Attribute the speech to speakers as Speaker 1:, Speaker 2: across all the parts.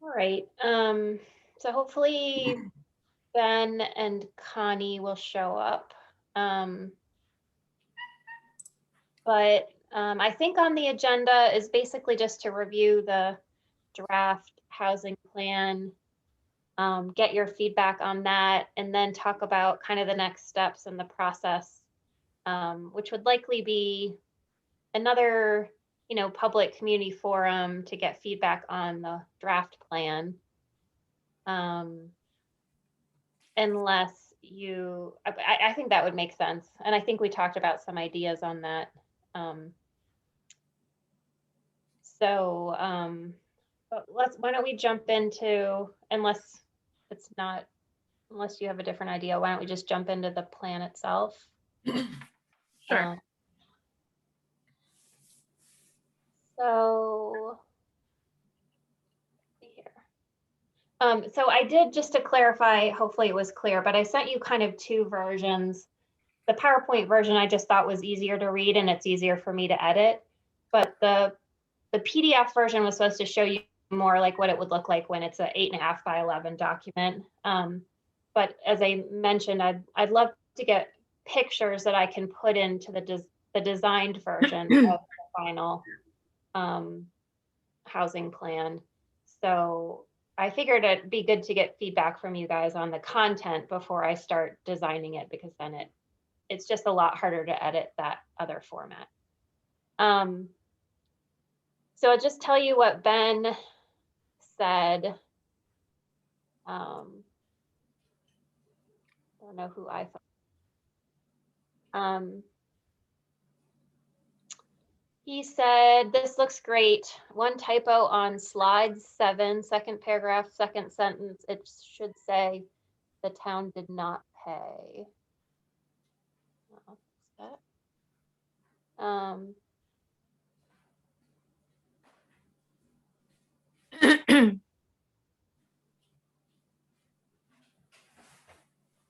Speaker 1: All right. So hopefully Ben and Connie will show up. Um, but I think on the agenda is basically just to review the draft housing plan, get your feedback on that, and then talk about kind of the next steps in the process, which would likely be another, public community forum to get feedback on the draft plan. Unless I think that would make sense. And I think we talked about some ideas on that. Um, so, but why don't we jump into, it's not, unless you have a different idea, why don't we just jump into the plan itself?
Speaker 2: Sure.
Speaker 1: Um, so here. So I did, just to clarify, hopefully it was clear, but I sent you kind of two versions. The PowerPoint version I just thought was easier to read and it's easier for me to edit. But the PDF version was supposed to show you more like what it would look like when it's an 8.5 by 11 document. But as I mentioned, I'd love to get pictures that I can put into the designed version of the final housing plan. So I figured it'd be good to get feedback from you guys on the content before I start designing it, because then it's just a lot harder to edit that other format. So I'll just tell you what Ben said. I don't know who I thought. He said, this looks great. One typo on slide 7, second paragraph, second sentence. It should say the town did not pay. I'll fix that.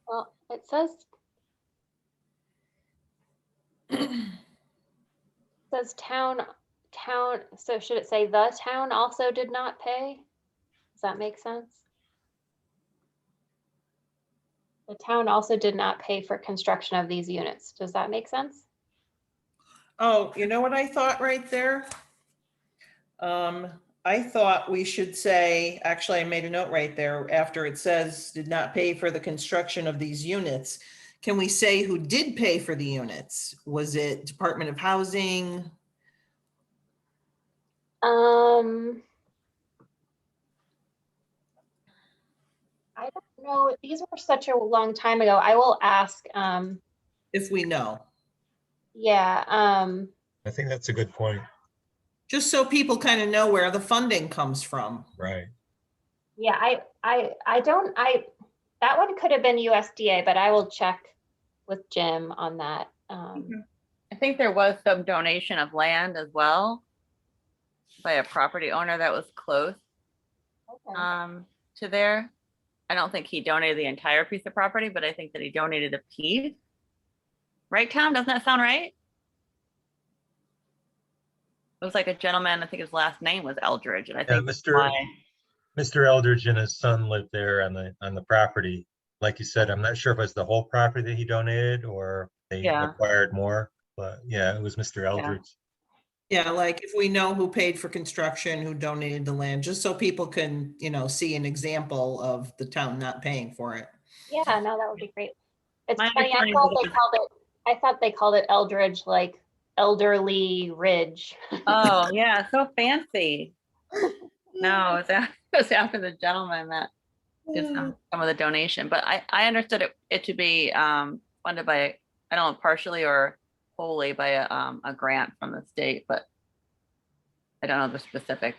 Speaker 1: Well, it says town, so should it say the town also did not pay? Does that make sense? The town also did not pay for construction of these units. Does that make sense?
Speaker 3: Oh, you know what I thought right there? I thought we should say, actually, I made a note right there after it says did not pay for the construction of these units. Can we say who did pay for the units? Was it Department of Housing?
Speaker 1: I don't know. These were such a long time ago. I will ask.
Speaker 3: If we know.
Speaker 1: Yeah.
Speaker 4: I think that's a good point.
Speaker 3: Just so people kind of know where the funding comes from.
Speaker 4: Right.
Speaker 1: Yeah, that one could have been USDA, but I will check with Jim on that.
Speaker 2: I think there was some donation of land as well by a property owner that was close
Speaker 1: Okay.
Speaker 2: to there. I don't think he donated the entire piece of property, but I think that he donated a piece. Right, Tom? Doesn't that sound right? It was like a gentleman, I think his last name was Eldridge, and I think
Speaker 4: Mr. Eldridge and his son lived there on the property. Like you said, I'm not sure if it's the whole property that he donated or they acquired more, but yeah, it was Mr. Eldridge.
Speaker 3: Yeah, like if we know who paid for construction, who donated the land, just so people can, see an example of the town not paying for it.
Speaker 1: Yeah, no, that would be great. It's funny, I thought they called it Eldridge, like elderly ridge.
Speaker 2: Oh yeah, so fancy. No, it was after the gentleman that did some of the donation, but I understood it to be funded by, I don't know, partially or wholly by a grant from the state, but I don't know the specific,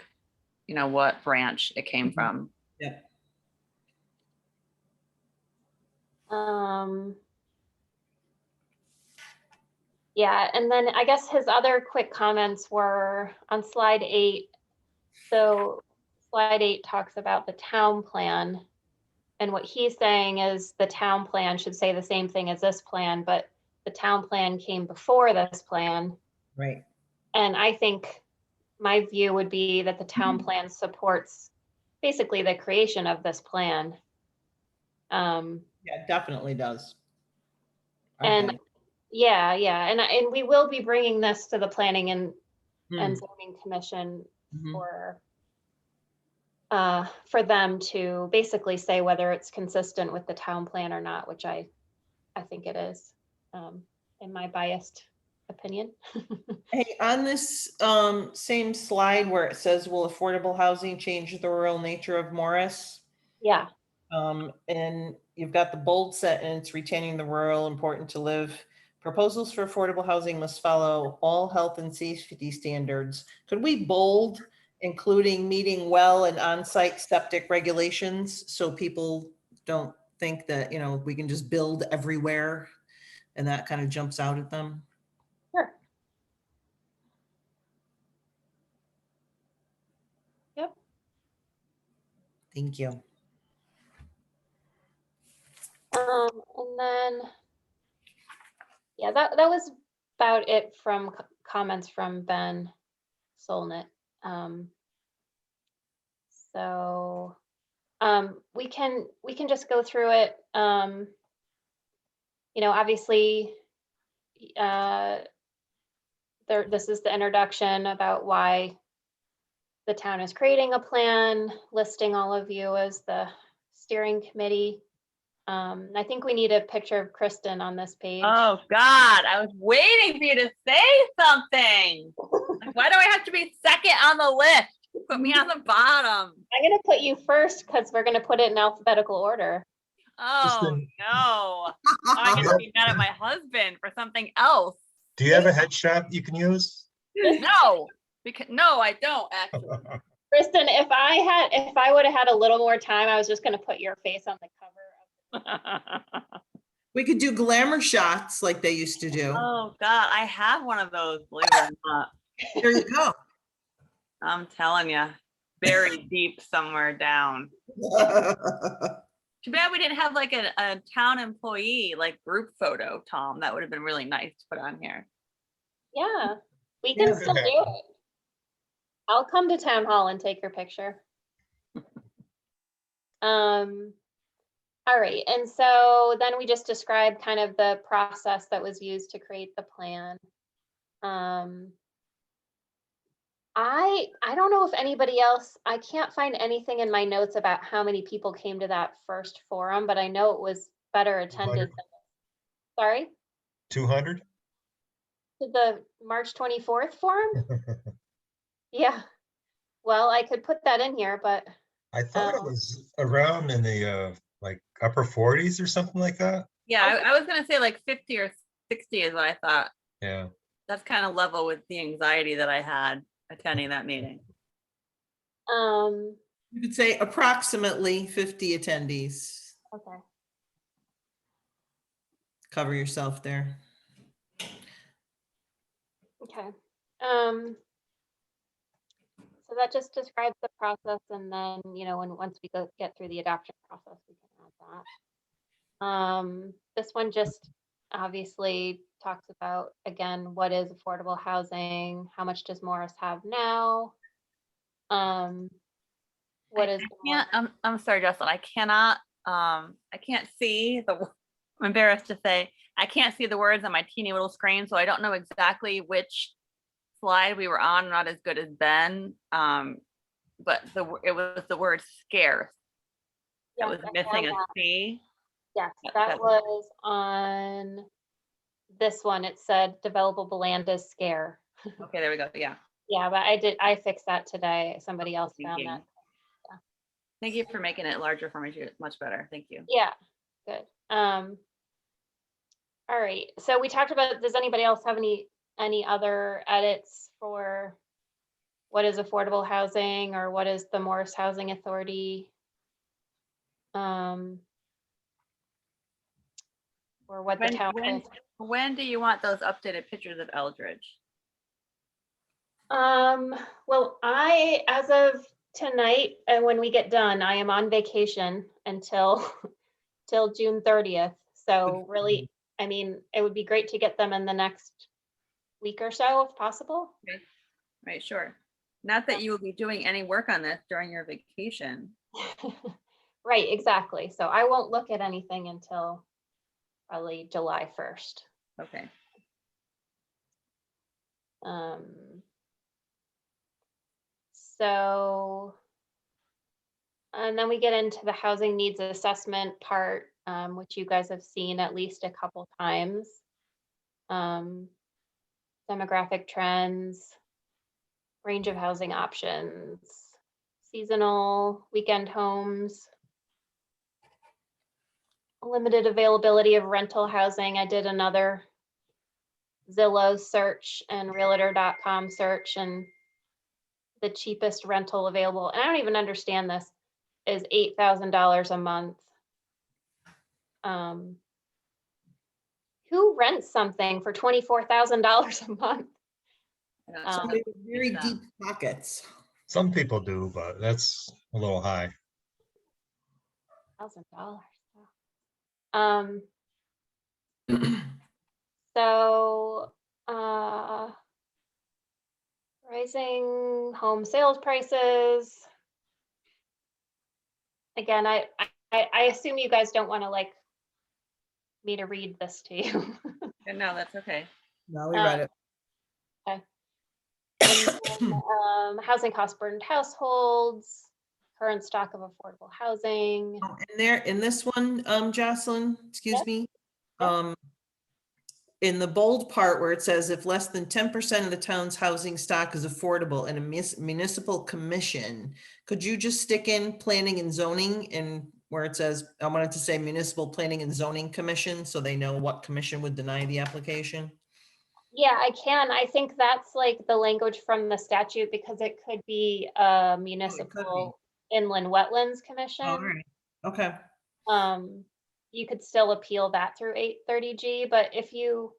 Speaker 2: what branch it came from.
Speaker 3: Yeah.
Speaker 1: Yeah, and then I guess his other quick comments were on slide 8. So slide 8 talks about the town plan. And what he's saying is the town plan should say the same thing as this plan, but the town plan came before this plan.
Speaker 3: Right.
Speaker 1: And I think my view would be that the town plan supports basically the creation of this plan.
Speaker 3: Yeah, it definitely does. I
Speaker 1: And
Speaker 3: think.
Speaker 1: yeah, and we will be bringing this to the planning and
Speaker 3: Hmm,
Speaker 1: zoning commission
Speaker 3: mhm.
Speaker 1: for them to basically say whether it's consistent with the town plan or not, which I think it is, in my biased opinion.
Speaker 3: Hey, on this same slide where it says, will affordable housing change the rural nature of Morris?
Speaker 1: Yeah,
Speaker 3: And you've got the bold sentence, retaining the rural, important to live. Proposals for affordable housing must follow all health and safety standards. Could we bold, including meeting well and on-site septic regulations, so people don't think that, we can just build everywhere and that kind of jumps out at them?
Speaker 1: sure. Yep.
Speaker 3: Thank you.
Speaker 1: And then, yeah, that was about it from comments from Ben Solnit. So we can just go through it. Obviously, this is the introduction about why the town is creating a plan, listing all of you as the steering committee. I think we need a picture of Kristen on this page.
Speaker 2: Oh God, I was waiting for you to say something. Like, why do I have to be second on the list? Put me on the bottom.
Speaker 1: I'm gonna put you first because we're gonna put it in alphabetical order.
Speaker 2: Oh
Speaker 4: Kristen,
Speaker 2: no. I'm gonna be mad at my husband for something else.
Speaker 4: do you have a headshot you can use?
Speaker 2: No, because no, I don't actually.
Speaker 1: Kristen, if I would have had a little more time, I was just gonna put your face on the cover.
Speaker 3: We could do glamour shots like they used to do.
Speaker 2: Oh God, I have one of those, believe it or not.
Speaker 3: There you go.
Speaker 2: I'm telling you, buried deep somewhere down. Too bad we didn't have like a town employee like group photo, Tom. That would have been really nice to put on here.
Speaker 1: Yeah, we can
Speaker 3: Yeah.
Speaker 1: still do it. I'll come to town hall and take your picture. All right, and so then we just described kind of the process that was used to create the plan. I don't know if anybody else, I can't find anything in my notes about how many people came to that first forum, but I know it was better attended.
Speaker 4: 200?
Speaker 1: Sorry,
Speaker 4: 200?
Speaker 1: to the March 24th forum? Yeah, well, I could put that in here, but
Speaker 4: I thought it was around in the like upper 40s or something like that.
Speaker 2: Yeah,
Speaker 1: Okay.
Speaker 2: I was gonna say like 50 or 60 is what I thought.
Speaker 4: Yeah.
Speaker 2: That's kind of level with the anxiety that I had attending that meeting.
Speaker 3: You could say approximately 50 attendees.
Speaker 1: Okay.
Speaker 3: Cover yourself there.
Speaker 1: Okay. So that just describes the process, and then, once we get through the adoption process, we can add that. This one just obviously talks about, again, what is affordable housing? How much does Morris have now? What is
Speaker 2: I'm sorry, Justin. I cannot. I can't see the. I'm embarrassed to say I can't see the words on my teeny little screen, so I don't know exactly which slide we were on. Not as good as Ben, but it was the word scarce. That was missing a C.
Speaker 1: Yes, that was on this one. It said developable land is scarce.
Speaker 2: Okay, there we go. Yeah.
Speaker 1: Yeah, but I fixed that today. Somebody else found that.
Speaker 2: Thank you for making it larger for me. Much better. Thank you.
Speaker 1: Yeah, good. All right. So we talked about, does anybody else have any other edits for what is affordable housing or what is the Morris Housing Authority? Or what the town plans.
Speaker 2: When do you want those updated pictures of Eldridge?
Speaker 1: Well, as of tonight, and when we get done, I am on vacation until till June 30th. So really, I mean, it would be great to get them in the next week or so if possible.
Speaker 2: Okay. Right, sure. Not that you will be doing any work on this during your vacation.
Speaker 1: Right, exactly. So I won't look at anything until probably July 1st.
Speaker 2: Okay.
Speaker 1: So, and then we get into the housing needs assessment part, which you guys have seen at least a couple times. Demographic trends, range of housing options, seasonal, weekend homes, limited availability of rental housing. I did another Zillow search and realtor.com search, and the cheapest rental available, and I don't even understand this, is $8,000 a month. Who rents something for $24,000 a month?
Speaker 2: I know,
Speaker 1: Um,
Speaker 3: Somebody with very
Speaker 2: Yeah.
Speaker 3: deep pockets.
Speaker 4: Some people do, but that's a little high.
Speaker 1: $1,000. So, rising home sales prices. Again, I assume you guys don't want to like me to read this to you.
Speaker 2: No, that's okay.
Speaker 3: No, we read it.
Speaker 1: And then, housing cost burdened households, current stock of affordable housing.
Speaker 3: Oh, and there, in this one, Jocelyn, excuse
Speaker 1: Yes.
Speaker 3: me.
Speaker 1: Yes.
Speaker 3: In the bold part where it says if less than 10% of the town's housing stock is affordable in a municipal commission, could you just stick in planning and zoning and where it says, I wanted to say municipal planning and zoning commission, so they know what commission would deny the application?
Speaker 1: Yeah, I can. I think that's like the language from the statute because it could be a municipal inland wetlands
Speaker 3: All
Speaker 1: commission.
Speaker 3: right, okay.
Speaker 1: You could still appeal that through 830G, but if you,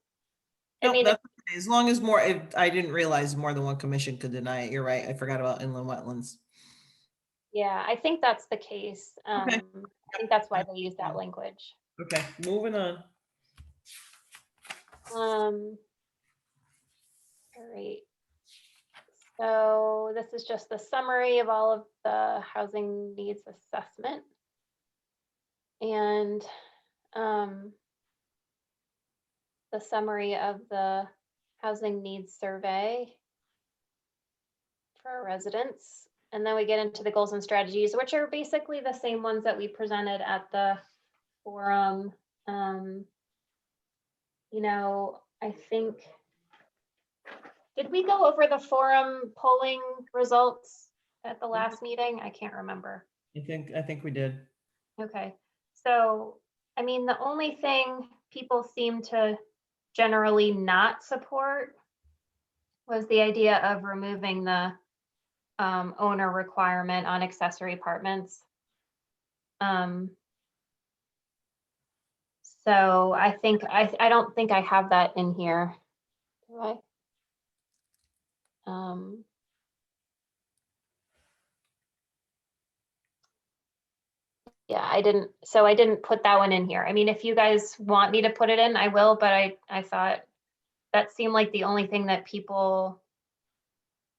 Speaker 1: I
Speaker 3: No,
Speaker 1: mean,
Speaker 3: that's okay. As long as more, I didn't realize more than one commission could deny it. You're right. I forgot about inland wetlands.
Speaker 1: yeah, I think that's the case.
Speaker 3: Okay.
Speaker 1: I think that's why they use that language.
Speaker 3: Okay, moving on.
Speaker 1: All right. So this is just the summary of all of the housing needs assessment. And the summary of the housing needs survey for our residents. And then we get into the goals and strategies, which are basically the same ones that we presented at the forum. You know, I think, did we go over the forum polling results at the last meeting? I can't remember.
Speaker 3: I think we did.
Speaker 1: Okay, so, I mean, the only thing people seem to generally not support was the idea of removing the owner requirement on accessory apartments. So I think, I don't think I have that in here. Do I? Yeah, I didn't, so I didn't put that one in here. I mean, if you guys want me to put it in, I will, but I thought that seemed like the only thing that people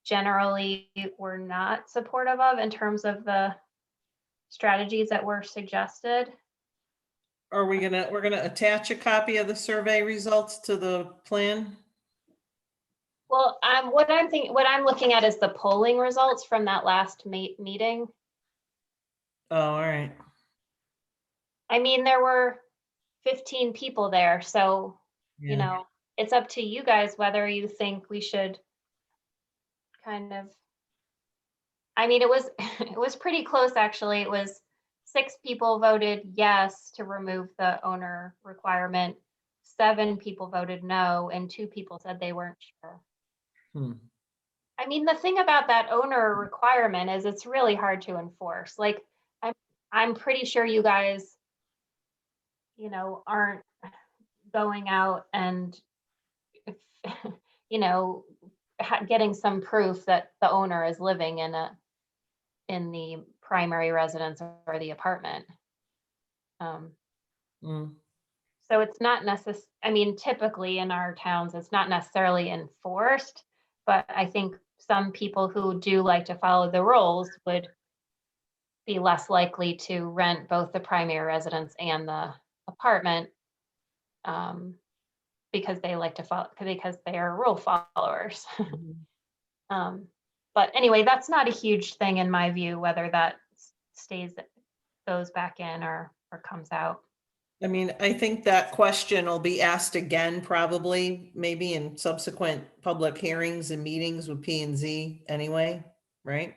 Speaker 1: generally were not supportive of in terms of the strategies that were suggested.
Speaker 3: Are we we're gonna attach a copy of the survey results to the plan?
Speaker 1: Well, what I'm looking at is the polling results from that last meeting.
Speaker 3: Oh, all right.
Speaker 1: I mean, there were 15 people there, so, you
Speaker 3: Yeah.
Speaker 1: know, it's up to you guys whether you think we should kind of, I mean, it was, it was pretty close, actually. It was 6 people voted yes to remove the owner requirement. 7 people voted no, and 2 people said they weren't sure.
Speaker 3: Hmm.
Speaker 1: I mean, the thing about that owner requirement is it's really hard to enforce. Like, I'm pretty sure you guys, you know, aren't going out and, you know, getting some proof that the owner is living in the primary residence or the apartment.
Speaker 3: Mm.
Speaker 1: So it's not I mean, typically in our towns, it's not necessarily enforced, but I think some people who do like to follow the rules would be less likely to rent both the primary residence and the apartment, because they like to follow, because they are rule followers. But anyway, that's not a huge thing in my view, whether that goes back in or comes out.
Speaker 3: I mean, I think that question will be asked again, probably, maybe in subsequent public hearings and meetings with P and Z anyway, right?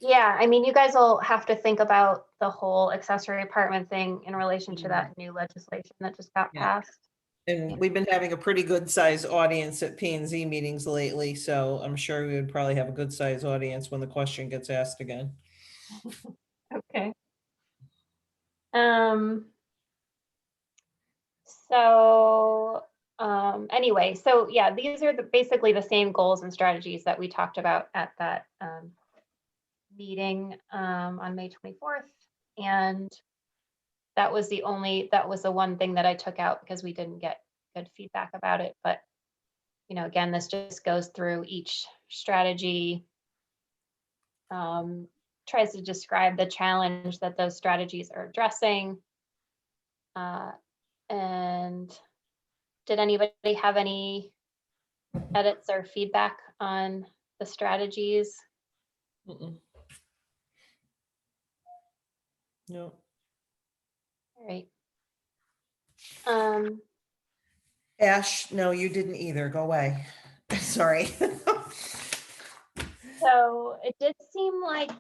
Speaker 1: Yeah, I mean, you guys will have to think about the whole accessory apartment thing in relation to that new legislation that just got
Speaker 3: Yeah.
Speaker 1: passed.
Speaker 3: And we've been having a pretty good sized audience at P and Z meetings lately, so I'm sure we would probably have a good sized audience when the question gets asked again.
Speaker 1: Okay. So, anyway, so yeah, these are basically the same goals and strategies that we talked about at that, meeting, on May 24th. And that was the one thing that I took out because we didn't get good feedback about it. But, again, this just goes through each strategy, tries to describe the challenge that those strategies are addressing. And did anybody have any edits or feedback on the strategies?
Speaker 3: Mm-mm. No.
Speaker 1: All right.
Speaker 3: Ash, no, you didn't either. Go away. Sorry.
Speaker 1: So it did seem like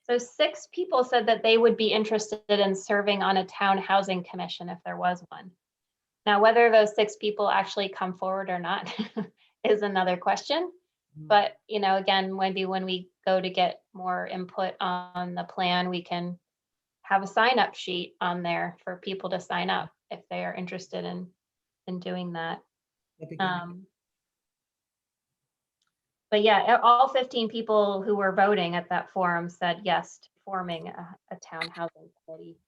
Speaker 1: so 6 people said that they would be interested in serving on a town housing commission if there was one. Now, whether those 6 people actually come forward or not is another question. But, again, maybe when we go to get more input on the plan, we can have a sign-up sheet on there for people to sign up if they are interested in doing that.
Speaker 3: That'd be good.
Speaker 1: But yeah, all 15 people who were voting at that forum said yes to forming a town housing committee.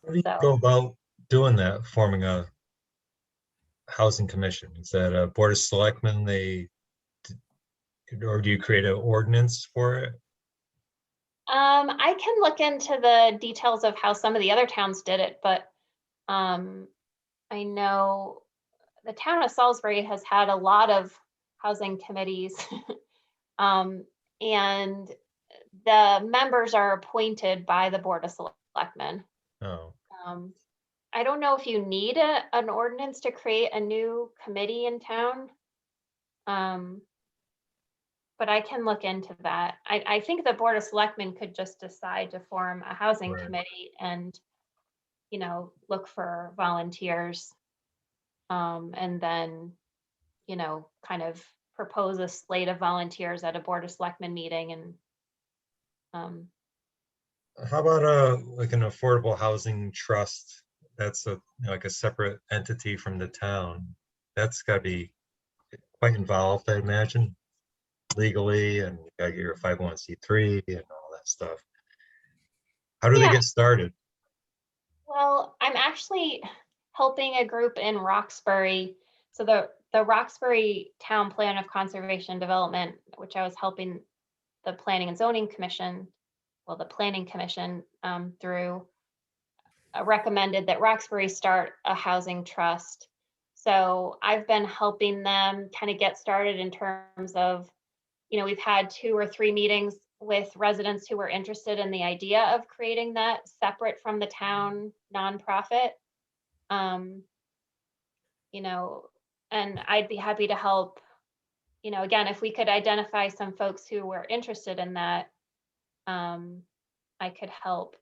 Speaker 4: How do you
Speaker 1: So-
Speaker 4: go about doing that, forming a housing commission? Is that a board of selectmen, or do you create an ordinance for it?
Speaker 1: I can look into the details of how some of the other towns did it, but I know the town of Salisbury has had a lot of housing committees. And the members are appointed by the Board of Selectmen.
Speaker 4: Oh,
Speaker 1: I don't know if you need an ordinance to create a new committee in town. But I can look into that. I think the Board of Selectmen could just decide to form a housing
Speaker 4: Right.
Speaker 1: committee and, look for volunteers. And then, kind of propose a slate of volunteers at a Board of Selectmen meeting and,
Speaker 4: how about like an affordable housing trust? That's like a separate entity from the town. That's got to be quite involved, I imagine, legally, and you got your 501c3 and all that stuff. How do they
Speaker 1: Yeah.
Speaker 4: get started?
Speaker 1: well, I'm actually helping a group in Roxbury. So the Roxbury Town Plan of Conservation Development, which I was helping the Planning and Zoning Commission, the Planning Commission through, recommended that Roxbury start a housing trust. So I've been helping them kind of get started in terms of, we've had 2 or 3 meetings with residents who were interested in the idea of creating that separate from the town nonprofit. And I'd be happy to help, again, if we could identify some folks who were interested in that, I could help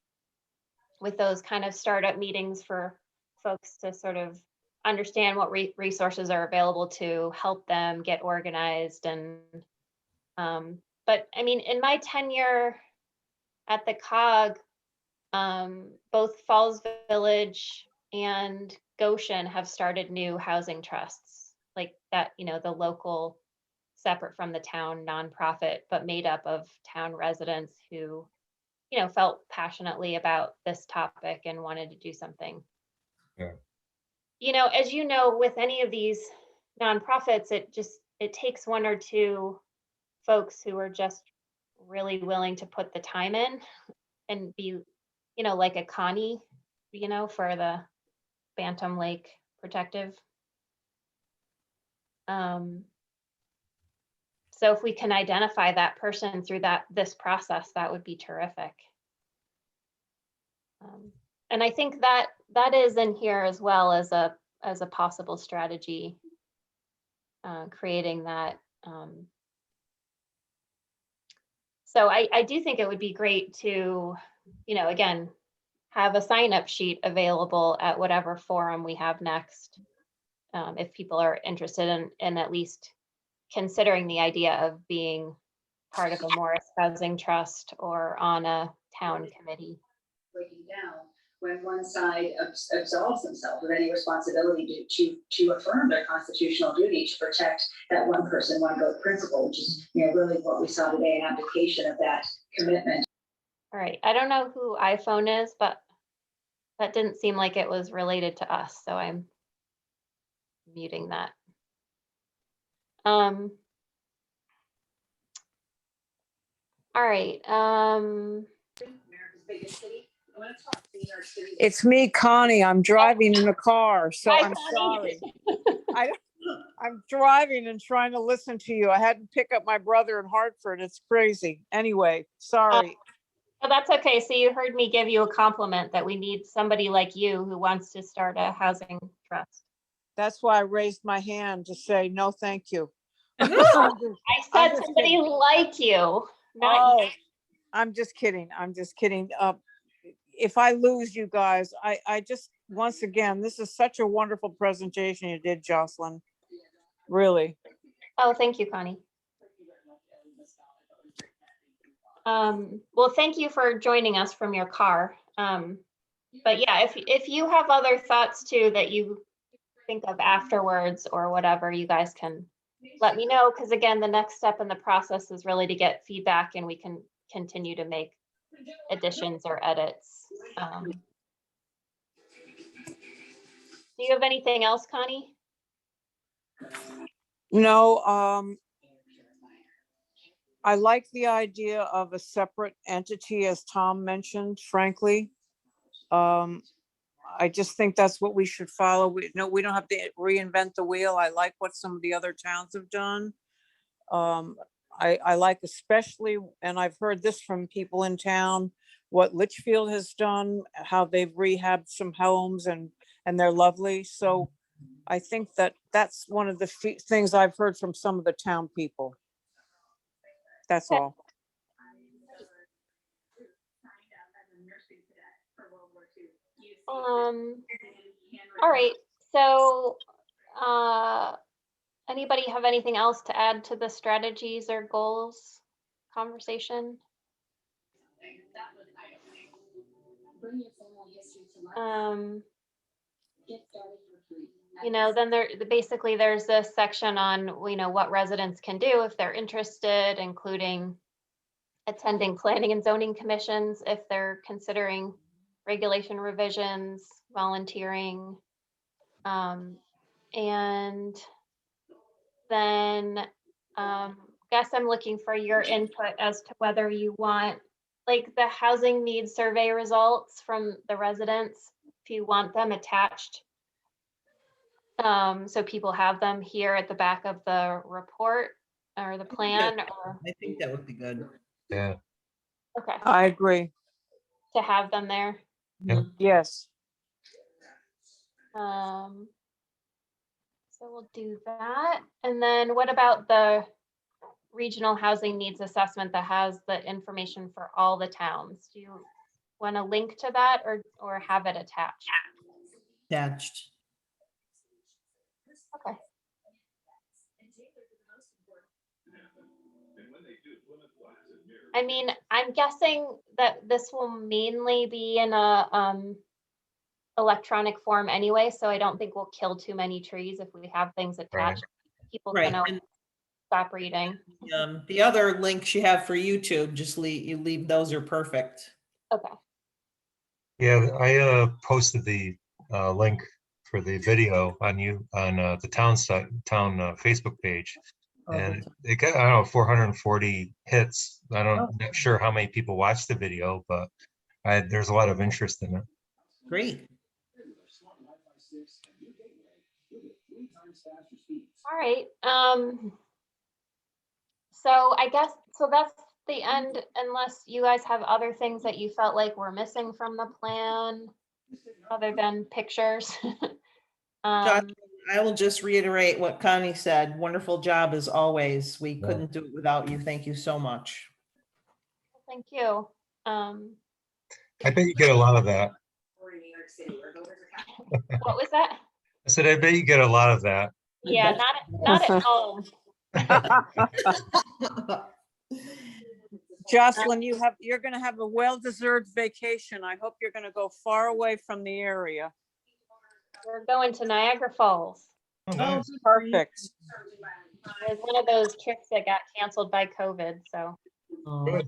Speaker 1: with those kind of startup meetings for folks to sort of understand what resources are available to help them get organized. And but I mean, in my tenure at the COG, both Falls Village and Goshen have started new housing trusts like that, the local, separate from the town nonprofit, but made up of town residents who, felt passionately about this topic and wanted to do something.
Speaker 4: Yeah.
Speaker 1: As you know, with any of these nonprofits, it takes one or two folks who are just really willing to put the time in and be, like a Connie, for the Bantam Lake Protective. So if we can identify that person through this process, that would be terrific. And I think that is in here as well as a possible strategy, creating that. So I do think it would be great to, again, have a sign-up sheet available at whatever forum we have next, if people are interested in at least considering the idea of being part of a Morris Housing Trust or on a town committee.
Speaker 5: Breaking down when one side absolves themselves of any responsibility to affirm their constitutional duty to protect that one person, one vote principle, which is really what we saw today, an application of that commitment.
Speaker 1: All right, I don't know who iPhone is, but that didn't seem like it was related to us, so I'm muting that. All right.
Speaker 5: America's biggest city. I want to talk to New York City.
Speaker 6: It's me, Connie. I'm driving in a car, so
Speaker 1: Hi,
Speaker 6: I'm
Speaker 1: Connie.
Speaker 6: sorry. I'm driving and trying to listen to you. I had to pick up my brother in Hartford. It's crazy. Anyway, sorry.
Speaker 1: Well, that's okay. So you heard me give you a compliment that we need somebody like you who wants to start a housing trust.
Speaker 6: That's why I raised my hand to say, no, thank you.
Speaker 1: I said
Speaker 6: just
Speaker 1: somebody
Speaker 6: kidding.
Speaker 1: like you, not
Speaker 6: Oh, I'm just kidding. I'm just kidding. If I lose you guys, I just, once again, this is such a wonderful presentation you did, Jocelyn. Really.
Speaker 1: Oh, thank you, Connie. Well, thank you for joining us from your car. But yeah, if you have other thoughts too that you think of afterwards or whatever, you guys can let me know, because again, the next step in the process is really to get feedback and we can continue to make additions or edits. Do you have anything else, Connie?
Speaker 6: No, I like the idea of a separate entity, as Tom mentioned, frankly. I just think that's what we should follow. We don't have to reinvent the wheel. I like what some of the other towns have done. I like especially, and I've heard this from people in town, what Litchfield has done, how they've rehabbed some homes and they're lovely. So I think that that's one of the things I've heard from some of the town people. That's all.
Speaker 1: All right, so anybody have anything else to add to the strategies or goals conversation? Then basically there's this section on, what residents can do if they're interested, including attending planning and zoning commissions if they're considering regulation revisions, volunteering. And then guess I'm looking for your input as to whether you want like the housing needs survey results from the residents, if you want them attached. So people have them here at the back of the report or the plan. Or
Speaker 3: I think that would be good.
Speaker 4: Yeah.
Speaker 1: okay,
Speaker 6: I agree.
Speaker 1: to have them there.
Speaker 4: Yeah.
Speaker 6: Yes.
Speaker 1: So we'll do that. And then what about the regional housing needs assessment that has the information for all the towns? Do you want to link to that or have it attached?
Speaker 3: Attached.
Speaker 1: Okay. I mean, I'm guessing that this will mainly be in a electronic form anyway, so I don't think we'll kill too many trees if we have things attached. People
Speaker 3: Right.
Speaker 1: can always stop reading.
Speaker 3: The other links you have for YouTube, just leave those are perfect.
Speaker 1: Okay.
Speaker 4: Yeah, I posted the link for the video on the town site, Facebook page. And it got, I don't know, 440 hits. I don't, not sure how many people watched the video, but there's a lot of interest in it.
Speaker 3: Great.
Speaker 1: All right. So I guess, so that's the end, unless you guys have other things that you felt like were missing from the plan, other than pictures.
Speaker 3: Josh, I will just reiterate what Connie said. Wonderful job as always. We
Speaker 4: Yeah.
Speaker 3: couldn't do it without you. Thank you so much.
Speaker 1: Thank you.
Speaker 4: I bet you get a lot of that.
Speaker 1: What was that?
Speaker 4: I said, I bet you get a lot of that.
Speaker 1: Yeah, not at home.
Speaker 6: Jocelyn, you're gonna have a well-deserved vacation. I hope you're gonna go far away from the area.
Speaker 1: We're going to Niagara Falls.
Speaker 4: Oh,
Speaker 3: Oh,
Speaker 4: nice.
Speaker 3: good for you.
Speaker 6: Perfect.
Speaker 1: It was one of those trips that got canceled by COVID, so.
Speaker 3: Oh,
Speaker 4: Good.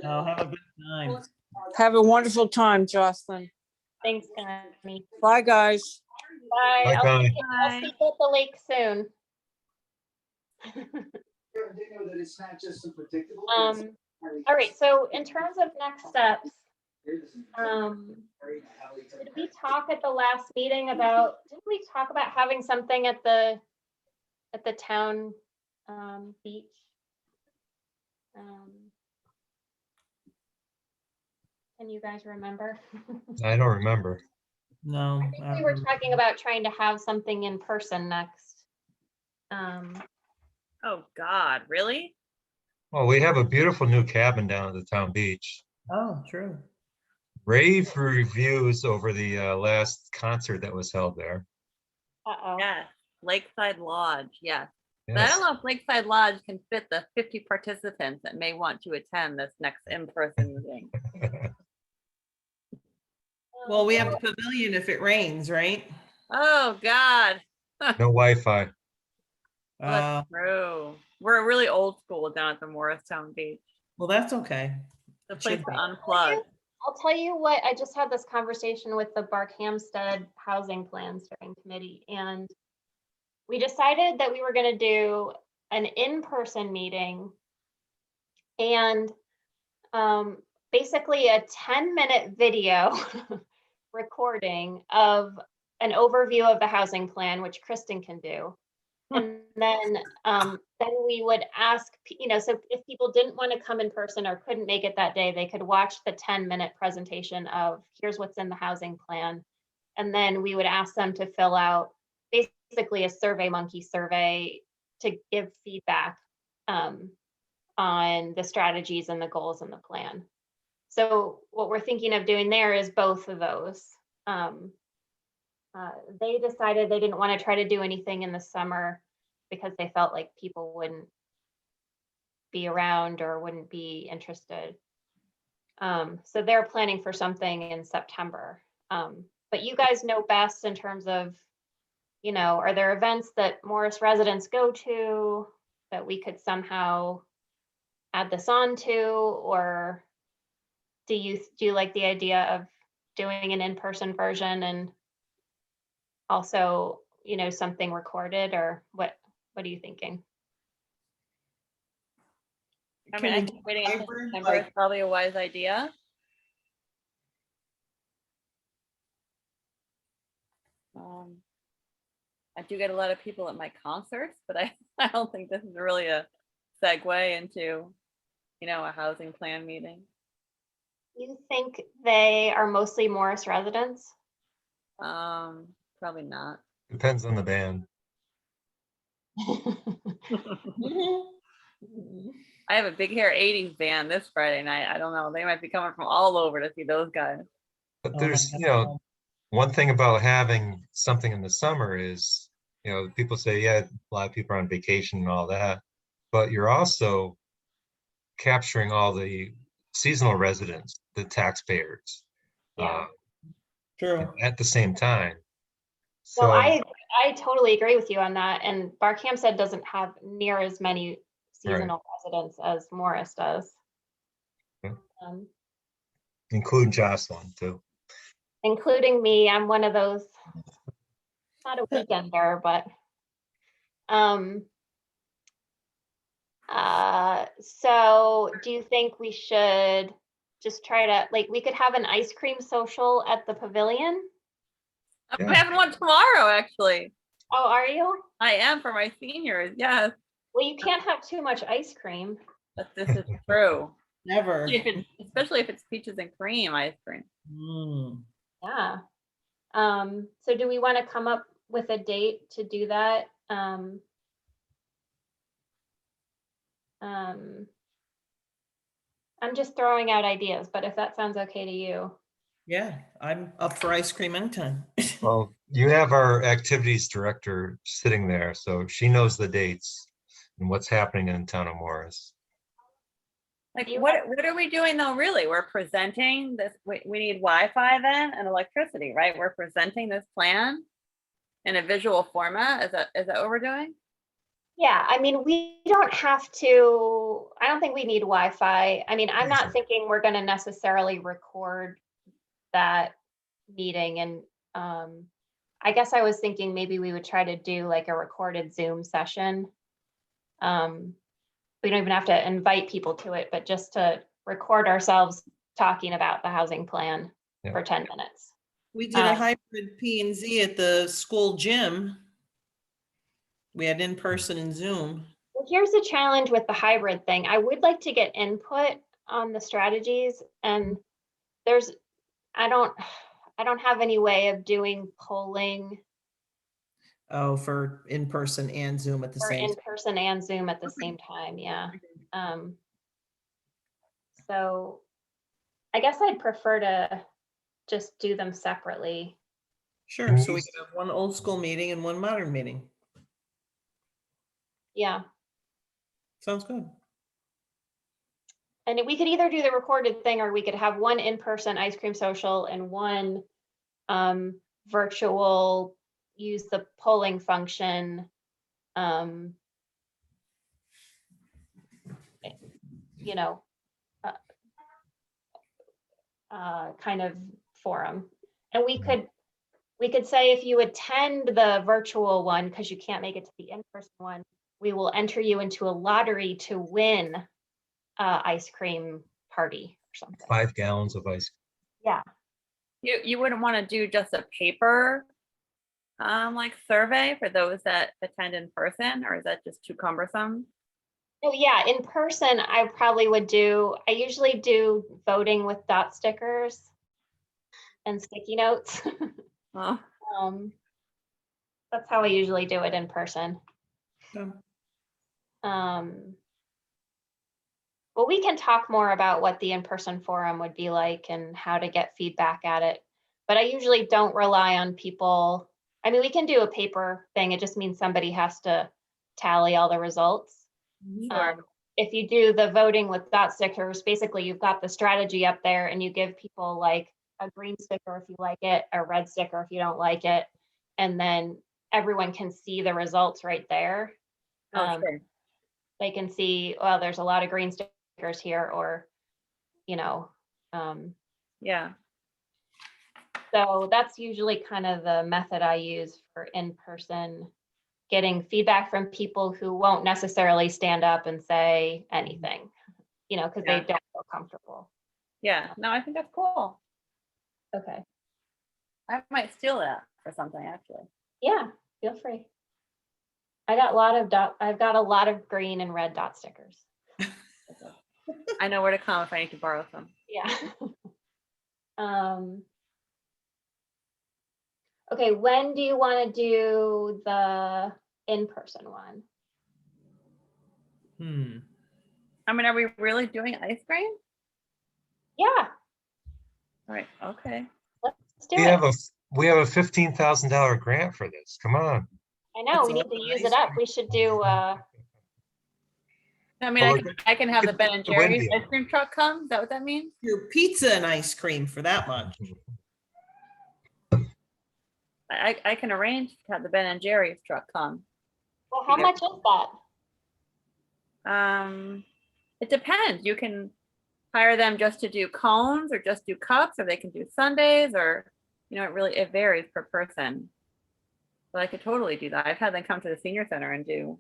Speaker 3: have a good time.
Speaker 6: Have a wonderful time, Jocelyn.
Speaker 1: Thanks, Connie.
Speaker 6: Bye, guys.
Speaker 1: Bye.
Speaker 4: Bye, Connie.
Speaker 1: I'll see you at the lake soon. All right, so in terms of next steps, did we talk at the last meeting about, didn't we talk about having something at the town beach? Can you guys remember?
Speaker 4: I don't remember.
Speaker 3: No.
Speaker 1: I think we were talking about trying to have something in person next.
Speaker 2: Oh, God, really?
Speaker 4: Well, we have a beautiful new cabin down at the town beach.
Speaker 3: Oh, true.
Speaker 4: Rave reviews over the last concert that was held there.
Speaker 1: Uh-oh.
Speaker 2: Yes, Lakeside Lodge, yes. But I
Speaker 4: Yes.
Speaker 2: don't know if Lakeside Lodge can fit the 50 participants that may want to attend this next in-person meeting.
Speaker 3: Well, we have the pavilion if it rains, right?
Speaker 2: Oh, God.
Speaker 4: No Wi-Fi.
Speaker 2: Well, that's true. We're really old school down at the Morristown Beach.
Speaker 3: Well, that's okay.
Speaker 2: The
Speaker 3: It
Speaker 2: place
Speaker 3: should
Speaker 2: to
Speaker 3: be.
Speaker 2: unplug.
Speaker 1: I'll tell you what, I just had this conversation with the Barkhamsted Housing Plan Steering Committee, and we decided that we were going to do an in-person meeting and basically a 10-minute video recording of an overview of the housing plan, which Kristen can do. And then we would ask, so if people didn't want to come in person or couldn't make it that day, they could watch the 10-minute presentation of here's what's in the housing plan. And then we would ask them to fill out basically a SurveyMonkey survey to give feedback on the strategies and the goals in the plan. So what we're thinking of doing there is both of those. They decided they didn't want to try to do anything in the summer because they felt like people wouldn't be around or wouldn't be interested. So they're planning for something in September. But you guys know best in terms of, are there events that Morris residents go to that we could somehow add this on to, or do you like the idea of doing an in-person version and also, something recorded, or what are you thinking?
Speaker 2: I mean, I think waiting until September is probably a wise idea. I do get a lot of people at my concerts, but I don't think this is really a segue into, a housing plan meeting.
Speaker 1: You think they are mostly Morris residents?
Speaker 2: Probably not.
Speaker 4: Depends on the band.
Speaker 2: I have a big hair 80s band this Friday night. I don't know. They might be coming from all over to see those guys.
Speaker 4: But
Speaker 3: Oh,
Speaker 4: there's,
Speaker 3: my
Speaker 4: one thing about having something in the summer is, people say, yeah, a lot of people are on vacation and all that, but you're also capturing all the seasonal residents, the taxpayers,
Speaker 1: Yeah.
Speaker 3: True.
Speaker 4: at the same time.
Speaker 1: So
Speaker 4: So,
Speaker 1: I totally agree with you on that. And Barkhamsted doesn't have near as many seasonal residents as Morris does.
Speaker 4: Yeah.
Speaker 1: Um,
Speaker 4: including Jocelyn too.
Speaker 1: including me, I'm one of those Not a weekender, but. So do you think we should just try to, like, we could have an ice cream social at the pavilion?
Speaker 2: I'm
Speaker 4: Yeah.
Speaker 2: having one tomorrow, actually.
Speaker 1: Oh, are you?
Speaker 2: I am for my seniors. Yes,
Speaker 1: Well, you can't have too much ice cream.
Speaker 2: but this is true.
Speaker 3: Never.
Speaker 2: Especially if it's peaches and cream ice cream.
Speaker 3: Mm.
Speaker 1: Yeah. So do we want to come up with a date to do that? I'm just throwing out ideas, but if that sounds okay to you.
Speaker 3: Yeah, I'm up for ice cream anytime.
Speaker 4: Well, you have our activities director sitting there, so she knows the dates and what's happening in town of Morris.
Speaker 2: Like,
Speaker 1: You
Speaker 2: what are we doing though, really? We're presenting this, we need Wi-Fi then and electricity, right? We're presenting this plan in a visual format. Is that what we're doing?
Speaker 1: Yeah, I mean, we don't have to, I don't think we need Wi-Fi. I mean, I'm not
Speaker 4: Sure.
Speaker 1: thinking we're going to necessarily record that meeting. And I guess I was thinking maybe we would try to do like a recorded Zoom session. We don't even have to invite people to it, but just to record ourselves talking about the housing plan
Speaker 4: Yeah.
Speaker 1: for 10 minutes.
Speaker 3: We did a hybrid P and Z at the school gym. We had in-person and Zoom.
Speaker 1: Well, here's the challenge with the hybrid thing. I would like to get input on the strategies, and I don't have any way of doing polling
Speaker 3: Oh, for in-person and Zoom at the
Speaker 1: for
Speaker 3: same.
Speaker 1: in-person and Zoom at the same time. Yeah. So I guess I'd prefer to just do them separately.
Speaker 3: Sure, so we could have one old school meeting and one modern meeting.
Speaker 1: Yeah.
Speaker 3: Sounds good.
Speaker 1: And we could either do the recorded thing, or we could have one in-person ice cream social and one virtual, use the polling function. You know, kind of forum. And we could say, if you attend the virtual one, because you can't make it to the in-person one, we will enter you into a lottery to win ice cream party or something.
Speaker 4: 5 gallons of ice.
Speaker 1: Yeah.
Speaker 2: You wouldn't want to do just a paper like survey for those that attend in person, or is that just too cumbersome?
Speaker 1: Oh yeah, in person, I probably would do, I usually do voting with dot stickers and sticky notes.
Speaker 2: Oh,
Speaker 1: That's how I usually do it in person.
Speaker 3: Yeah.
Speaker 1: Well, we can talk more about what the in-person forum would be like and how to get feedback at it. But I usually don't rely on people. I mean, we can do a paper thing. It just means somebody has to tally all the results. If you do the voting with dot stickers, basically you've got the strategy up there and you give people like a green sticker if you like it, a red sticker if you don't like it, and then everyone can see the results right there.
Speaker 2: sure.
Speaker 1: They can see, well, there's a lot of green stickers here, or, you know,
Speaker 2: Yeah.
Speaker 1: so that's usually kind of the method I use for in-person, getting feedback from people who won't necessarily stand up and say anything, you know, because
Speaker 2: Yeah.
Speaker 1: they don't feel comfortable.
Speaker 2: Yeah. No, I think that's cool.
Speaker 1: Okay.
Speaker 2: I might steal that for something, actually.
Speaker 1: Yeah, feel free. I've got a lot of green and red dot stickers.
Speaker 2: I know where to come if I need to borrow some.
Speaker 1: Yeah. Okay, when do you want to do the in-person one?
Speaker 2: I mean, are we really doing ice cream?
Speaker 1: Yeah,
Speaker 2: All right. Okay.
Speaker 1: let's do
Speaker 4: We
Speaker 1: it.
Speaker 4: have a $15,000 grant for this. Come on.
Speaker 1: I know,
Speaker 3: That's
Speaker 1: we need
Speaker 3: all
Speaker 1: to use
Speaker 3: ice
Speaker 1: it up.
Speaker 3: cream.
Speaker 1: We should do,
Speaker 2: I mean,
Speaker 4: Well,
Speaker 2: I can have the
Speaker 4: could
Speaker 2: Ben and
Speaker 4: put the wind
Speaker 2: Jerry's
Speaker 4: in.
Speaker 2: ice cream truck come. Is that what that means?
Speaker 3: Your pizza and ice cream for that much.
Speaker 2: I can arrange to have the Ben and Jerry's truck come.
Speaker 1: well, how
Speaker 2: Yeah.
Speaker 1: much is that?
Speaker 2: It depends. You can hire them just to do cones or just do cups, or they can do sundaes, or, you know, it varies per person. But I could totally do that. I've had them come to the senior center and do,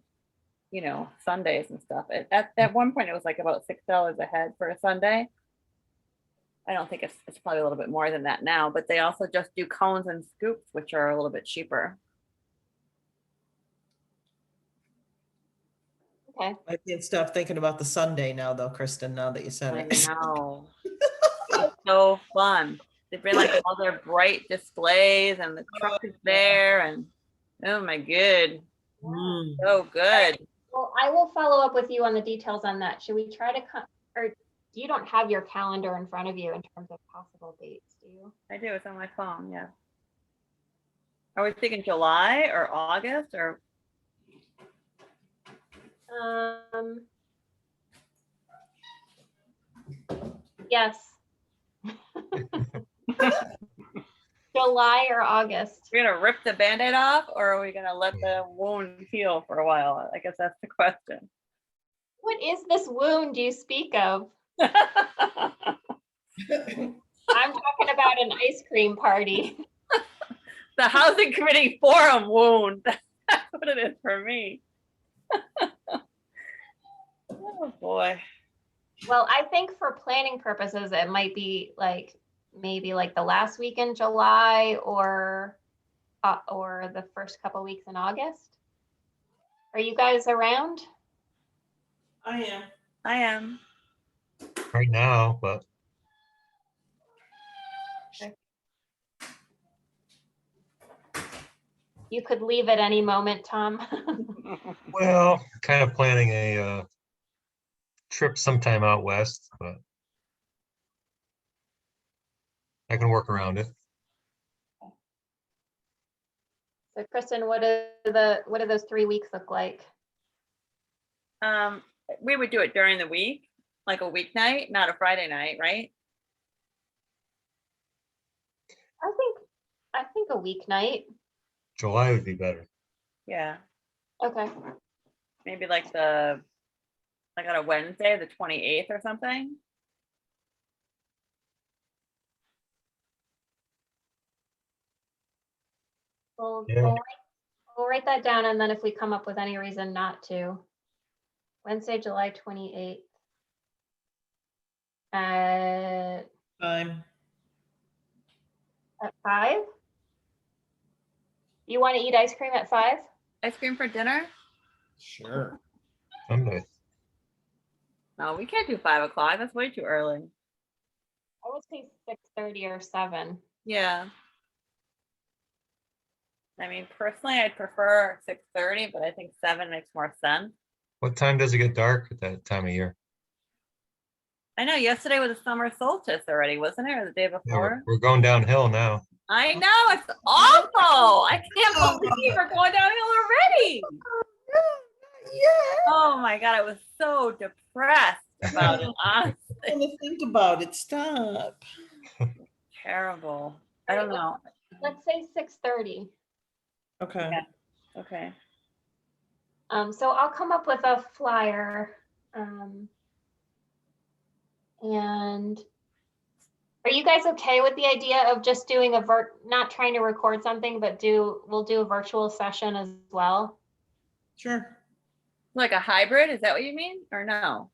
Speaker 2: Sundays and stuff. At one point, it was like about $6 a head for a Sunday. I don't think it's probably a little bit more than that now, but they also just do cones and scoops, which are a little bit cheaper.
Speaker 1: Okay.
Speaker 3: I can't stop thinking about the Sunday now though, Kristen, now that you said
Speaker 2: I
Speaker 3: it.
Speaker 2: know. It's so fun. They bring like all their bright displays and the truck is there and oh my good.
Speaker 3: Mm.
Speaker 2: So good.
Speaker 1: Well, I will follow up with you on the details on that. Should we try to come, or you don't have your calendar in front of you in terms of possible dates, do you?
Speaker 2: I do. It's on my phone. Yeah. Are we thinking July or August or?
Speaker 1: Yes. July or August.
Speaker 2: We're gonna rip the Band-Aid off, or are we gonna let the wound heal for a while? I guess that's the question.
Speaker 1: What is this wound you speak of? I'm talking about an ice cream party.
Speaker 2: The housing committee forum wound. That's what it is for me. Oh boy.
Speaker 1: Well, I think for planning purposes, it might be like maybe like the last week in July or the first couple weeks in August. Are you guys around?
Speaker 3: I am.
Speaker 2: I am.
Speaker 4: Right now, but
Speaker 1: You could leave at any moment, Tom.
Speaker 4: well, kind of planning a trip sometime out west, but I can work around it.
Speaker 1: So Kristen, what do those 3 weeks look like?
Speaker 2: We would do it during the week, like a weeknight, not a Friday night, right?
Speaker 1: I think a weeknight.
Speaker 4: July would be better.
Speaker 2: Yeah.
Speaker 1: Okay.
Speaker 2: Maybe like on a Wednesday, the 28th or something.
Speaker 4: Yeah.
Speaker 1: We'll write that down, and then if we come up with any reason not to, Wednesday, July 28th. At
Speaker 3: Time.
Speaker 1: 5? You want to eat ice cream at 5?
Speaker 2: Ice cream for dinner?
Speaker 3: Sure.
Speaker 4: Someday.
Speaker 2: No, we can't do 5 o'clock. That's way too early.
Speaker 1: I would say 6:30 or 7.
Speaker 2: Yeah. I mean, personally, I'd prefer 6:30, but I think 7 makes more sense.
Speaker 4: What time does it get dark at that time of year?
Speaker 2: I know yesterday was a summer solstice already, wasn't it? Or the day
Speaker 4: Yeah,
Speaker 2: before?
Speaker 4: we're going downhill now.
Speaker 2: I know, it's awful. I can't believe we're going downhill already.
Speaker 3: Yeah.
Speaker 2: Oh my God, I was so depressed about it. Honestly,
Speaker 3: To think about it. Stop.
Speaker 2: terrible. I don't know.
Speaker 1: Let's say 6:30.
Speaker 3: Okay.
Speaker 2: Yeah. Okay.
Speaker 1: So I'll come up with a flyer. And are you guys okay with the idea of just doing not trying to record something, but we'll do a virtual session as well?
Speaker 3: Sure.
Speaker 2: Like a hybrid, is that what you mean? Or no?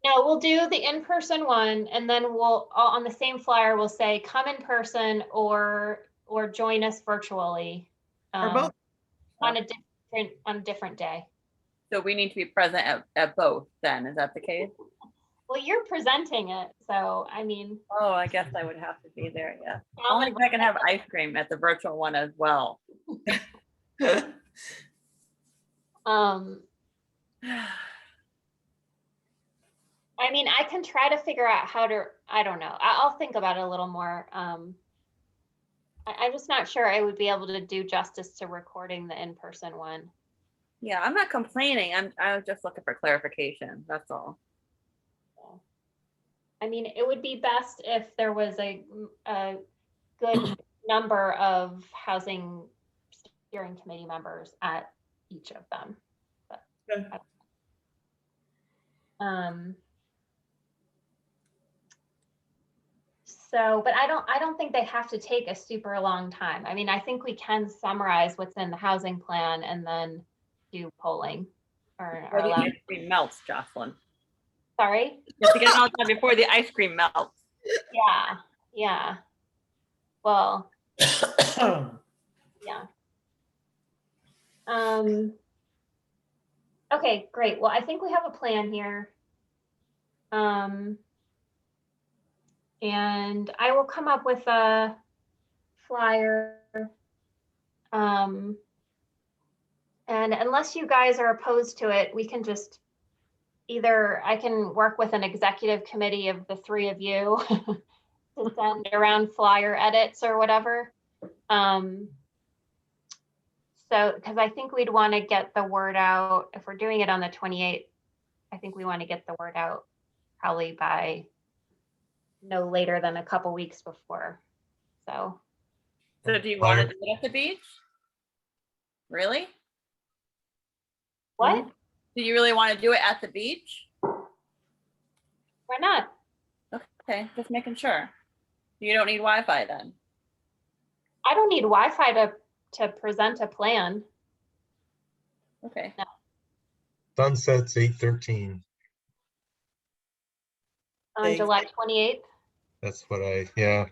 Speaker 1: No, we'll do the in-person one, and then on the same flyer, we'll say come in person or join us virtually
Speaker 3: Or both.
Speaker 1: on a different day.
Speaker 2: So we need to be present at both then, is that the case?
Speaker 1: Well, you're presenting it, so I mean.
Speaker 2: Oh, I guess I would have to be there, yeah. Only if I can have ice cream at the virtual one as well.
Speaker 1: I mean, I can try to figure out how to, I don't know. I'll think about it a little more. I'm just not sure I would be able to do justice to recording the in-person one.
Speaker 2: Yeah, I'm not complaining. I was just looking for clarification. That's all.
Speaker 1: I mean, it would be best if there was a good number of housing steering committee members at each of them. But,
Speaker 3: Okay.
Speaker 1: So, but I don't think they have to take a super long time. I mean, I think we can summarize what's in the housing plan and then do polling or
Speaker 2: Before the
Speaker 1: allow,
Speaker 2: ice cream melts, Jocelyn.
Speaker 1: sorry?
Speaker 2: You have to get it all done before the ice cream melts.
Speaker 1: Yeah, yeah. Well, yeah. Okay, great. Well, I think we have a plan here. And I will come up with a flyer. And unless you guys are opposed to it, we can just either, I can work with an executive committee of the three of you to send around flyer edits or whatever. So, because I think we'd want to get the word out, if we're doing it on the 28th, I think we want to get the word out probably by no later than a couple weeks before. So,
Speaker 2: So do you want to do it at the beach? Really?
Speaker 1: what?
Speaker 2: Do you really want to do it at the beach?
Speaker 1: Why not?
Speaker 2: Okay, just making sure. You don't need Wi-Fi then.
Speaker 1: I don't need Wi-Fi to present a plan.
Speaker 2: Okay.
Speaker 4: Sunset's 8:13.
Speaker 1: On
Speaker 3: Thanks.
Speaker 1: July 28th.
Speaker 4: That's what yeah.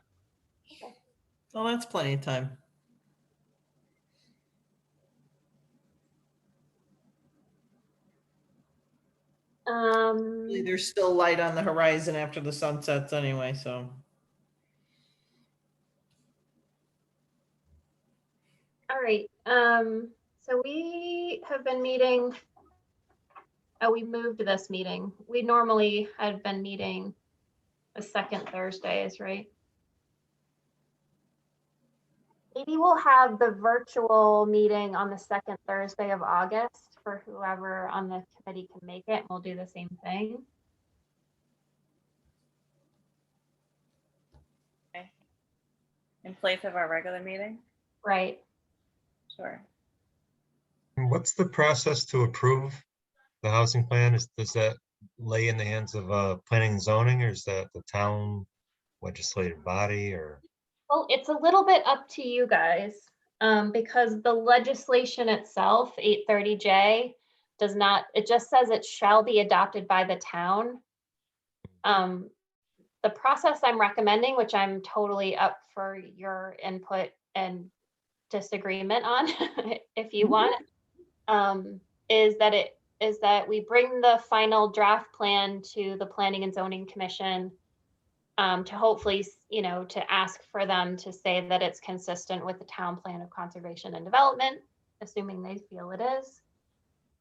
Speaker 3: Well, that's plenty of time. There's still light on the horizon after the sun sets anyway, so.
Speaker 1: All right. So we have been meeting. Oh, we moved this meeting. We normally had been meeting the second Thursdays, right? Maybe we'll have the virtual meeting on the second Thursday of August for whoever on the committee can make it. We'll do the same thing.
Speaker 2: Okay. In place of our regular meeting?
Speaker 1: Right.
Speaker 2: Sure.
Speaker 4: What's the process to approve the housing plan? Does that lay in the hands of planning and zoning, or is that the town legislative body, or?
Speaker 1: Well, it's a little bit up to you guys, because the legislation itself, 830J, does not, it just says it shall be adopted by the town. The process I'm recommending, which I'm totally up for your input and disagreement on, if you want, is that we bring the final draft plan to the Planning and Zoning Commission, to hopefully, to ask for them to say that it's consistent with the town plan of conservation and development, assuming they feel it is.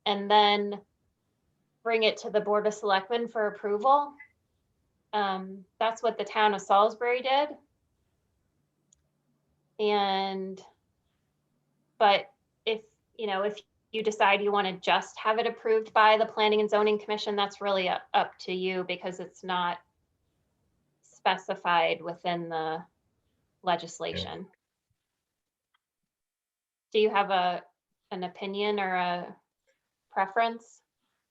Speaker 1: And then bring it to the Board of Selectmen for approval. That's what the town of Salisbury did. But if you decide you want to just have it approved by the Planning and Zoning Commission, that's really up to you, because it's not specified within the legislation. Do you have an opinion or a preference?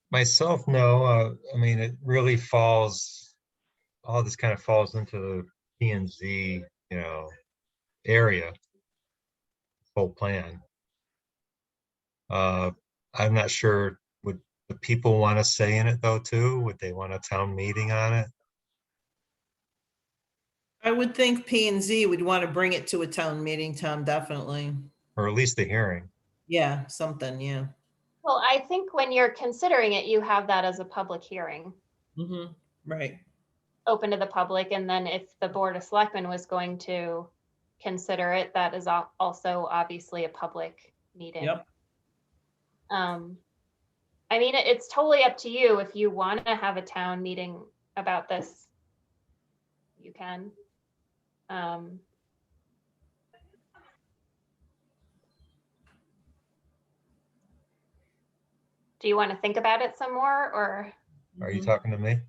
Speaker 4: Myself, no. I mean, it really all this kind of falls into the P and Z, area, whole plan. I'm not sure, would the people want to say in it though, too? Would they want a town meeting on it?
Speaker 3: I would think P and Z would want to bring it to a town meeting, Tom, definitely.
Speaker 4: Or at least a hearing?
Speaker 3: Yeah, something, yeah.
Speaker 1: Well, I think when you're considering it, you have that as a public hearing,
Speaker 3: Right.
Speaker 1: open to the public. And then if the Board of Selectmen was going to consider it, that is also obviously a public meeting.
Speaker 3: Yep.
Speaker 1: I mean, it's totally up to you. If you want to have a town meeting about this, you can. Do you want to think about it some more, or?
Speaker 4: Are you talking to me?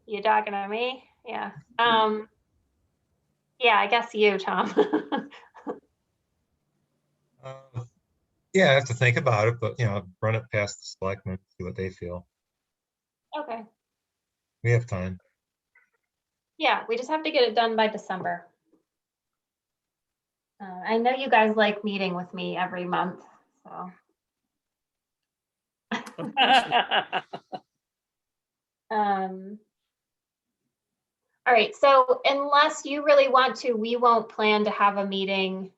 Speaker 1: You talking to me? Yeah. Yeah, I guess you, Tom.
Speaker 4: Yeah, I have to think about it, but run it past the selectmen, see what they feel.
Speaker 1: Okay.
Speaker 4: We have time.
Speaker 1: Yeah, we just have to get it done by December. I know you guys like meeting with me every month, so. All right, so unless you really want to, we won't plan to have a meeting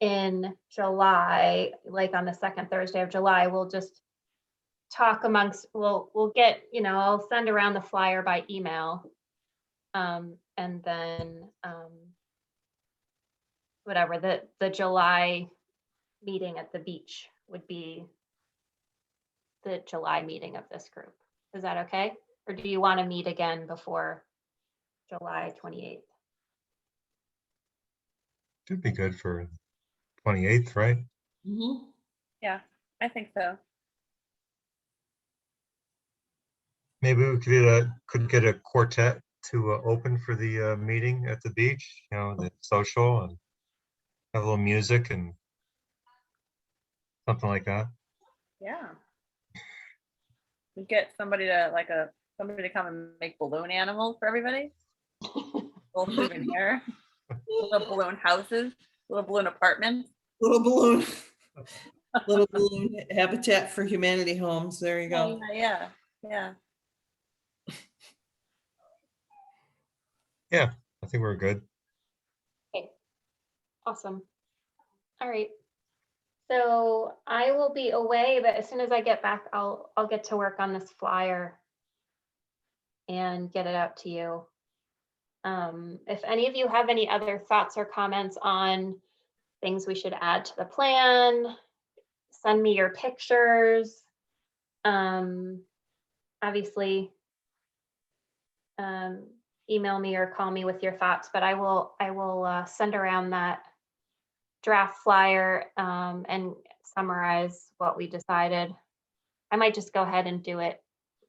Speaker 1: in July, like on the second Thursday of July. We'll just talk amongst, we'll get, I'll send around the flyer by email. And then whatever, the July meeting at the beach would be the July meeting of this group. Is that okay? Or do you want to meet again before July 28th?
Speaker 4: Should be good for 28th, right?
Speaker 3: Mhm.
Speaker 2: Yeah, I think so.
Speaker 4: Maybe we could get a quartet to open for the meeting at the beach, the social, and have a little music and something like that.
Speaker 2: Yeah. We get somebody to come and make balloon animals for everybody. Little souvenir, little balloon houses, little balloon apartments.
Speaker 3: Little balloon. Little balloon Habitat for Humanity homes. There you go.
Speaker 2: Yeah.
Speaker 4: Yeah, I think we're good.
Speaker 1: Okay, awesome. All right. So I will be away, but as soon as I get back, I'll get to work on this flyer and get it out to you. If any of you have any other thoughts or comments on things we should add to the plan, send me your pictures. Obviously, email me or call me with your thoughts, but I will send around that draft flyer and summarize what we decided. I might just go ahead and do it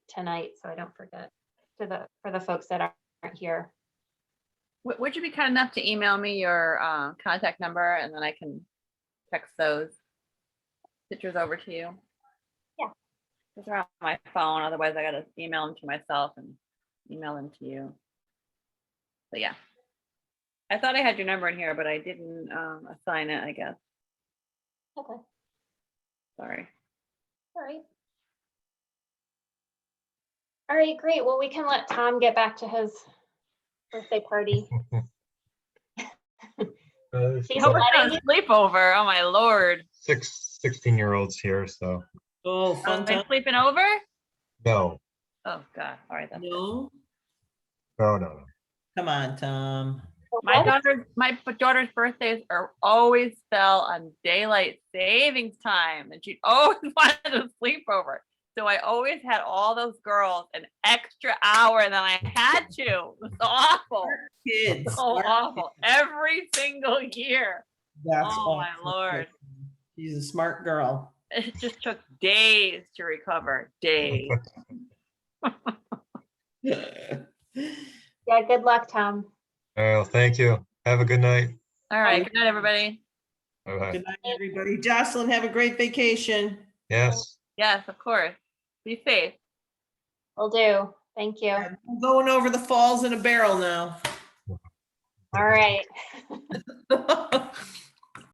Speaker 1: tonight so I don't forget for the folks that aren't here.
Speaker 2: Would you be kind enough to email me your contact number and then I can text those pictures over to you?
Speaker 1: Yeah.
Speaker 2: Because they're on my phone. Otherwise, I got to email them to myself and email them to you. But yeah. I thought I had your number in here, but I didn't assign it, I guess.
Speaker 1: Okay.
Speaker 2: Sorry.
Speaker 1: All right. All right, great. Well, we can let Tom get back to his birthday party. See
Speaker 2: Hope
Speaker 1: how
Speaker 2: it's not a sleepover. Oh my Lord.
Speaker 4: 16-year-olds here, so
Speaker 3: Oh, fun
Speaker 2: Are they
Speaker 3: time.
Speaker 2: sleeping over?
Speaker 4: no.
Speaker 2: Oh God. All right. That's good.
Speaker 3: No,
Speaker 4: No.
Speaker 3: come on, Tom.
Speaker 2: My daughter's birthdays always fell on daylight savings time, and she'd always wanted to sleep over. So I always had all those girls an extra hour, and then I had to. It was awful,
Speaker 3: Kids.
Speaker 2: so awful every single year.
Speaker 3: That's
Speaker 2: Oh my
Speaker 3: awesome.
Speaker 2: Lord!
Speaker 3: She's a smart girl.
Speaker 2: It just took days to recover. Days.
Speaker 1: Yeah, good luck, Tom.
Speaker 4: Well, thank you. Have a good night.
Speaker 2: All right. Good night, everybody.
Speaker 4: Bye-bye.
Speaker 3: Good night, everybody. Jocelyn, have a great vacation.
Speaker 4: Yes.
Speaker 2: Yes, of course. Be safe.
Speaker 1: Will do. Thank you.
Speaker 3: I'm going over the falls in a barrel now.
Speaker 1: All right.